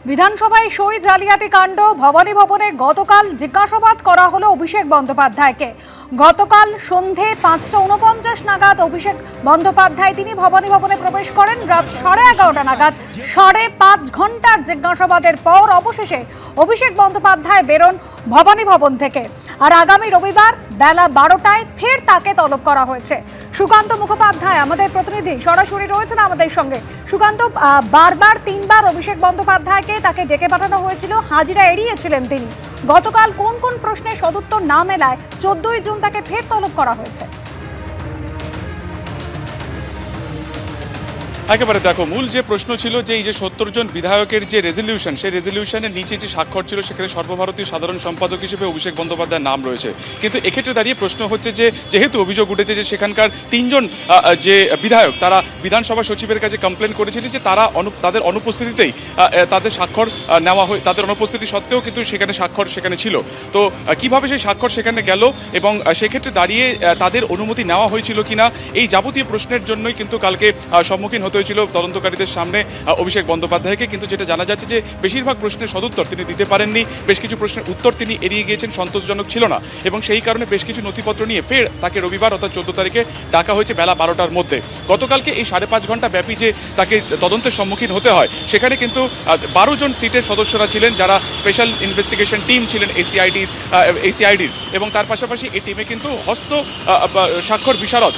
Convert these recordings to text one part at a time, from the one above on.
বিধানসভায় সই জালিয়াতি কাণ্ড ভবানী ভবনে গতকাল জিজ্ঞাসাবাদ করা হলো অভিষেক বন্দ্যোপাধ্যায়কে। গতকাল সন্ধে ৫:৪৯ নাগাদ অভিষেক বন্দ্যোপাধ্যায় তিনি ভবানী ভবনে প্রবেশ করেন। রাত 11:30 নাগাদ ৫.৫ ঘন্টার জিজ্ঞাসাবাদের পর অবশেষে অভিষেক বন্দ্যোপাধ্যায় বেরোন ভবানী ভবন থেকে। আর আগামী রবিবার বেলা 12টায় ফের তাকে তলব করা হয়েছে। সুকান্ত মুখোপাধ্যায় আমাদের প্রতিনিধি সরাসরি রয়েছেন আমাদের সঙ্গে। সুকান্ত, বারবার 3বার অভিষেক বন্দ্যোপাধ্যায়কে তাকে ডেকে পাঠানো হয়েছিল, হাজিরা এড়িয়েছিলেন তিনি। গতকাল কোন কোন প্রশ্নের সদুত্তর না মেলায় 14ই জুন তাকে ফের তলব করা হয়েছে? একেবারে দেখো, মূল যে প্রশ্ন ছিল যে এই যে 70 জন বিধায়কের যে রেজলিউশন, সেই রেজলিউশনের নিচে যে স্বাক্ষর ছিল সেখানে সর্বভারতীয় সাধারণ সম্পাদক হিসেবে অভিষেক বন্দ্যোপাধ্যায়ের নাম রয়েছে। কিন্তু এক্ষেত্রে দাঁড়িয়ে প্রশ্ন হচ্ছে যে যেহেতু অভিযোগ উঠেছে যে সেখানকার 3 জন যে বিধায়ক তারা বিধানসভা সচিবের কাছে কমপ্লেন করেছিলেন যে তাদের অনুপস্থিতিতেই তাদের স্বাক্ষর নেওয়া হয়, তাদের অনুপস্থিতি সত্ত্বেও কিন্তু সেখানে স্বাক্ষর সেখানে ছিল। তো কিভাবে সেই স্বাক্ষর সেখানে গেল এবং সেক্ষেত্রে দাঁড়িয়ে তাদের অনুমতি নেওয়া হয়েছিল কিনা, এই যাবতীয় প্রশ্নের জন্যই কিন্তু কালকে সম্মুখীন হতে হয়েছিল তদন্তকারীদের সামনে অভিষেক বন্দ্যোপাধ্যায়কে। কিন্তু যেটা জানা যাচ্ছে যে বেশিরভাগ প্রশ্নের সদুত্তর তিনি দিতে পারেননি, বেশ কিছু প্রশ্নের উত্তর তিনি এড়িয়ে গিয়েছেন, সন্তোষজনক ছিল না, এবং সেই কারণে বেশ কিছু নথিপত্র নিয়ে ফের তাকে রবিবার অর্থাৎ 14 তারিখে ডাকা হয়েছে বেলা 12টার মধ্যে। গতকালকে এই 5.5 ঘন্টা ব্যাপী যে তাকে তদন্তের সম্মুখীন হতে হয়, সেখানে কিন্তু 12 জন সিটের সদস্যরা ছিলেন যারা স্পেশাল ইনভেস্টিগেশন টিম ছিলেন এসিআইডির, এবং তার পাশাপাশি এই টিমে কিন্তু হস্ত স্বাক্ষর বিশারদ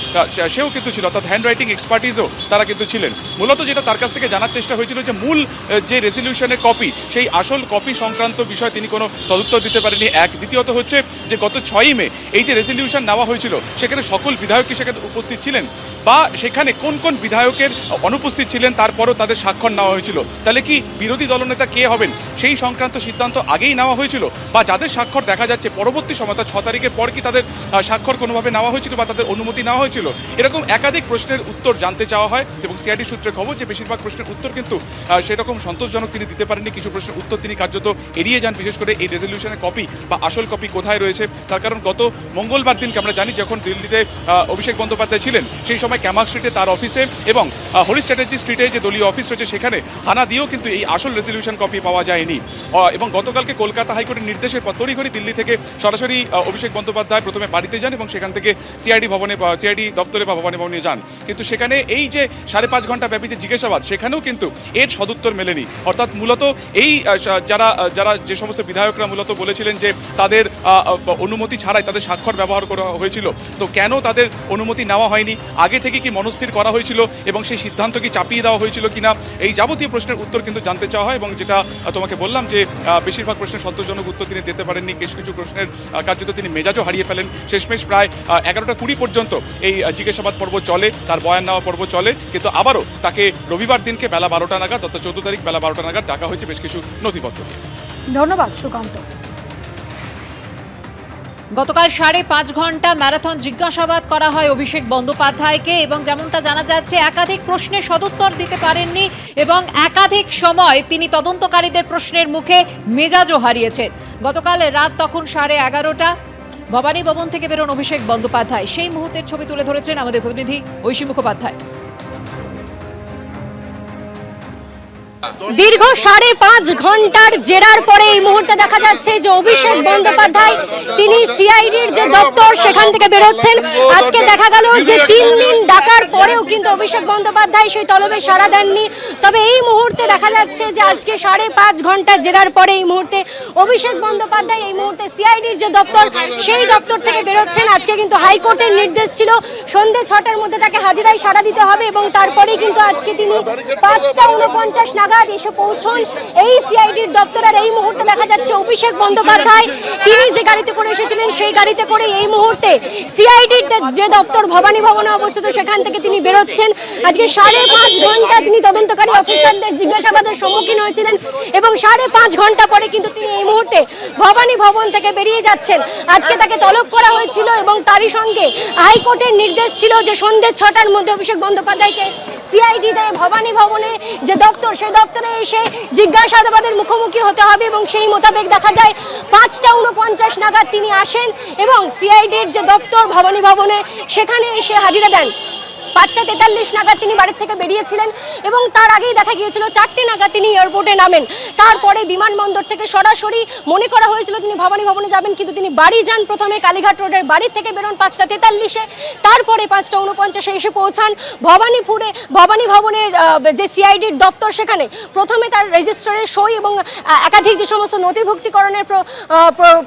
সেও কিন্তু ছিল, অর্থাৎ হ্যান্ড রাইটিং এক্সপার্টিসও তারা কিন্তু ছিলেন। মূলত যেটা তার কাছ থেকে জানার চেষ্টা হয়েছিল যে মূল যে রেজলিউশনের কপি, সেই আসল কপি সংক্রান্ত বিষয় তিনি কোনো সদুত্তর দিতে পারেননি। দ্বিতীয়ত হচ্ছে যে গত 6ই মে এই যে রেজলিউশন নেওয়া হয়েছিল সেখানে সকল বিধায়ক কি সেখানে উপস্থিত ছিলেন, বা সেখানে কোন কোন বিধায়কের অনুপস্থিত ছিলেন তারপরও তাদের স্বাক্ষর নেওয়া হয়েছিল, তাহলে কি বিরোধী দলনেতা কে হবেন সেই সংক্রান্ত সিদ্ধান্ত আগেই নেওয়া হয়েছিল, বা যাদের স্বাক্ষর দেখা যাচ্ছে পরবর্তী সময় 6 তারিখের পর কি তাদের স্বাক্ষর কোনোভাবে নেওয়া হয়েছিল বা তাদের অনুমতি নেওয়া হয়েছিল, এরকম একাধিক প্রশ্নের উত্তর জানতে চাওয়া হয়। এবং সিআইডি সূত্রে খবর যে বেশিরভাগ প্রশ্নের উত্তর কিন্তু সেরকম সন্তোষজনক তিনি দিতে পারেননি, কিছু প্রশ্নের উত্তর তিনি কার্যত এড়িয়ে যান, বিশেষ করে এই রেজলিউশনের কপি বা আসল কপি কোথায় রয়েছে। তার কারণ গত মঙ্গলবার দিনকে আমরা জানি যখন দিল্লিতে অভিষেক বন্দ্যোপাধ্যায় ছিলেন, সেই সময় ক্যামাক স্ট্রিটে তার অফিসে এবং হরিশ চ্যাটার্জি স্ট্রিটে যে দলীয় অফিস রয়েছে সেখানে হানা দিয়েও কিন্তু এই আসল রেজলিউশন কপি পাওয়া যায়নি। এবং গতকালকে কলকাতা হাইকোর্টের নির্দেশের পর তড়িঘড়ি দিল্লি থেকে সরাসরি অভিষেক বন্দ্যোপাধ্যায় প্রথমে বাড়িতে যান এবং সেখান থেকে সিআইডি দপ্তরে বা ভবানী ভবনে যান। কিন্তু সেখানে এই যে 5.5 ঘন্টা ব্যাপী যে জিজ্ঞাসাবাদ, সেখানেও কিন্তু এর সদুত্তর মেলেনি। অর্থাৎ মূলত এই যারা যে সমস্ত বিধায়করা মূলত বলেছিলেন যে তাদের অনুমতি ছাড়াই তাদের স্বাক্ষর ব্যবহার করা হয়েছিল, তো কেন তাদের অনুমতি নেওয়া হয়নি, আগে থেকে কি মনস্থির করা হয়েছিল এবং সেই সিদ্ধান্ত কি চাপিয়ে দেওয়া হয়েছিল কিনা, এই যাবতীয় প্রশ্নের উত্তর কিন্তু জানতে চাওয়া হয়। এবং যেটা তোমাকে বললাম যে বেশিরভাগ প্রশ্নের সন্তোষজনক উত্তর তিনি দিতে পারেননি, কিছু কিছু প্রশ্নের কার্যত তিনি মেজাজও হারিয়ে ফেলেন। শেষমেশ প্রায় 11:20 পর্যন্ত এই জিজ্ঞাসাবাদ পর্ব চলে, তার বয়ান নেওয়া পর্ব চলে, কিন্তু আবারও তাকে রবিবার দিনকে বেলা 12টা নাগাদ অর্থাৎ 14 তারিখ বেলা 12টা নাগাদ ডাকা হয়েছে বেশ কিছু নথিপত্র। ধন্যবাদ সুকান্ত। গতকাল 5.5 ঘন্টা ম্যারাথন জিজ্ঞাসাবাদ করা হয় অভিষেক বন্দ্যোপাধ্যায়কে, এবং যেমনটা জানা যাচ্ছে একাধিক প্রশ্নের সদুত্তর দিতে পারেননি এবং একাধিক সময় তিনি তদন্তকারীদের প্রশ্নের মুখে মেজাজও হারিয়েছেন। গতকাল রাত তখন 11:30, ভবানী ভবন থেকে বেরোন অভিষেক বন্দ্যোপাধ্যায়। সেই মুহূর্তের ছবি তুলে ধরেছেন আমাদের প্রতিনিধি ঐশী মুখোপাধ্যায়। দীর্ঘ 5.5 ঘন্টার জেরার পরে এই মুহূর্তে দেখা যাচ্ছে যে অভিষেক বন্দ্যোপাধ্যায় তিনি সিআইডির যে দপ্তর সেখান থেকে বেরোচ্ছেন। আজকে দেখা গেল যে 3 দিন ডাকার পরেও কিন্তু অভিষেক বন্দ্যোপাধ্যায় সেই তলবে সাড়া দেননি। তবে এই মুহূর্তে দেখা যাচ্ছে যে আজকে 5.5 ঘন্টা জেরার পরে এই মুহূর্তে অভিষেক বন্দ্যোপাধ্যায় এই মুহূর্তে সিআইডির যে দপ্তর সেই দপ্তর থেকে বেরোচ্ছেন। আজকে কিন্তু হাইকোর্টের নির্দেশ ছিল সন্ধ্যে 6টার মধ্যে তাকে হাজিরায় সাড়া দিতে হবে, এবং তারপরেই কিন্তু আজকে তিনি 5:49 নাগাদ এসে পৌঁছন এই সিআইডির দপ্তর। আর এই মুহূর্তে দেখা যাচ্ছে অভিষেক বন্দ্যোপাধ্যায় তিনি যে গাড়িতে করে এসেছিলেন সেই গাড়িতে করে এই মুহূর্তে সিআইডির যে দপ্তর ভবানী ভবনে অবস্থিত সেখান থেকে তিনি বেরোচ্ছেন। আজকে 5.5 ঘন্টা তিনি তদন্তকারী অফিসারদের জিজ্ঞাসাবাদের সম্মুখীন হয়েছিলেন, এবং 5.5 ঘন্টা পরে কিন্তু তিনি এই মুহূর্তে ভবানী ভবন থেকে বেরিয়ে যাচ্ছেন। আজকে তাকে তলব করা হয়েছিল এবং তারই সঙ্গে হাইকোর্টের নির্দেশ ছিল যে সন্ধ্যে 6টার মধ্যে অভিষেক বন্দ্যোপাধ্যায়কে সিআইডিতে ভবানী ভবনে যে দপ্তর সেই দপ্তরে এসে জিজ্ঞাসাবাদের মুখোমুখি হতে হবে, এবং সেই মোতাবেক দেখা যায় 5:49 নাগাদ তিনি আসেন এবং সিআইডির যে দপ্তর ভবানী ভবনে সেখানে এসে হাজিরা দেন। 5:43 নাগাদ তিনি বাড়ি থেকে বেরিয়েছিলেন এবং তার আগেই দেখা গিয়েছিল 4টে নাগাদ তিনি এয়ারপোর্টে নামেন। তারপরে বিমানবন্দর থেকে সরাসরি মনে করা হয়েছিল তিনি ভবানী ভবনে যাবেন, কিন্তু তিনি বাড়ি যান। প্রথমে কালীঘাট রোডের বাড়ি থেকে বেরোন 5:43-এ, তারপরে 5:49-এ এসে পৌঁছান ভবানী ভবনের যে সিআইডির দপ্তর, সেখানে প্রথমে তার রেজিস্টারে সই এবং একাধিক যে সমস্ত নথিভুক্তিকরণের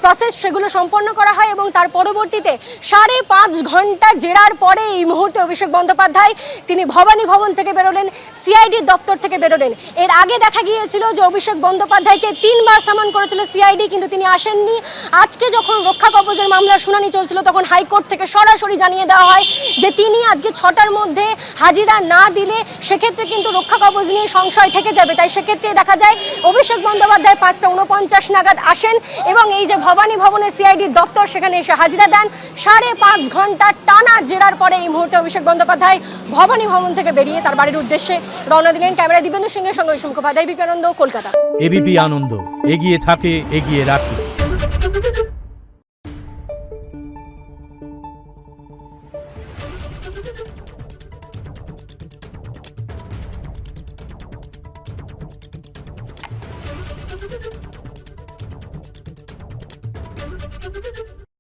প্রসেস সেগুলো সম্পন্ন করা হয় এবং তার পরবর্তীতে 5.5 ঘন্টা জেরার পরে এই মুহূর্তে অভিষেক বন্দ্যোপাধ্যায় তিনি ভবানী ভবন থেকে বেরোলেন, সিআইডির দপ্তর থেকে বেরোলেন। এর আগে দেখা গিয়েছিল যে অভিষেক বন্দ্যোপাধ্যায়কে 3বার সামন করেছিল সিআইডি, কিন্তু তিনি আসেননি। আজকে যখন রক্ষা কবচের মামলার শুনানি চলছিল তখন হাইকোর্ট থেকে সরাসরি জানিয়ে দেওয়া হয় যে তিনি আজকে 6টার মধ্যে হাজিরা না দিলে সেক্ষেত্রে কিন্তু রক্ষা কবচ নিয়ে সংশয় থেকে যাবে। তাই সেক্ষেত্রে দেখা যায় অভিষেক বন্দ্যোপাধ্যায় 5:49 নাগাদ আসেন এবং এই যে ভবানী ভবনের সিআইডির দপ্তর সেখানে এসে হাজিরা দেন। 5.5 ঘন্টা টানা জেরার পরে এই মুহূর্তে অভিষেক বন্দ্যোপাধ্যায় ভবানী ভবন থেকে বেরিয়ে তার বাড়ির উদ্দেশ্যে রওনা দিলেন। ক্যামেরা দিব্যেন্দু সিংহের সঙ্গে মুখোপাধ্যায়, এবিপি আনন্দ, কলকাতা। এবিপি আনন্দ, এগিয়ে থাকে, এগিয়ে রাখে।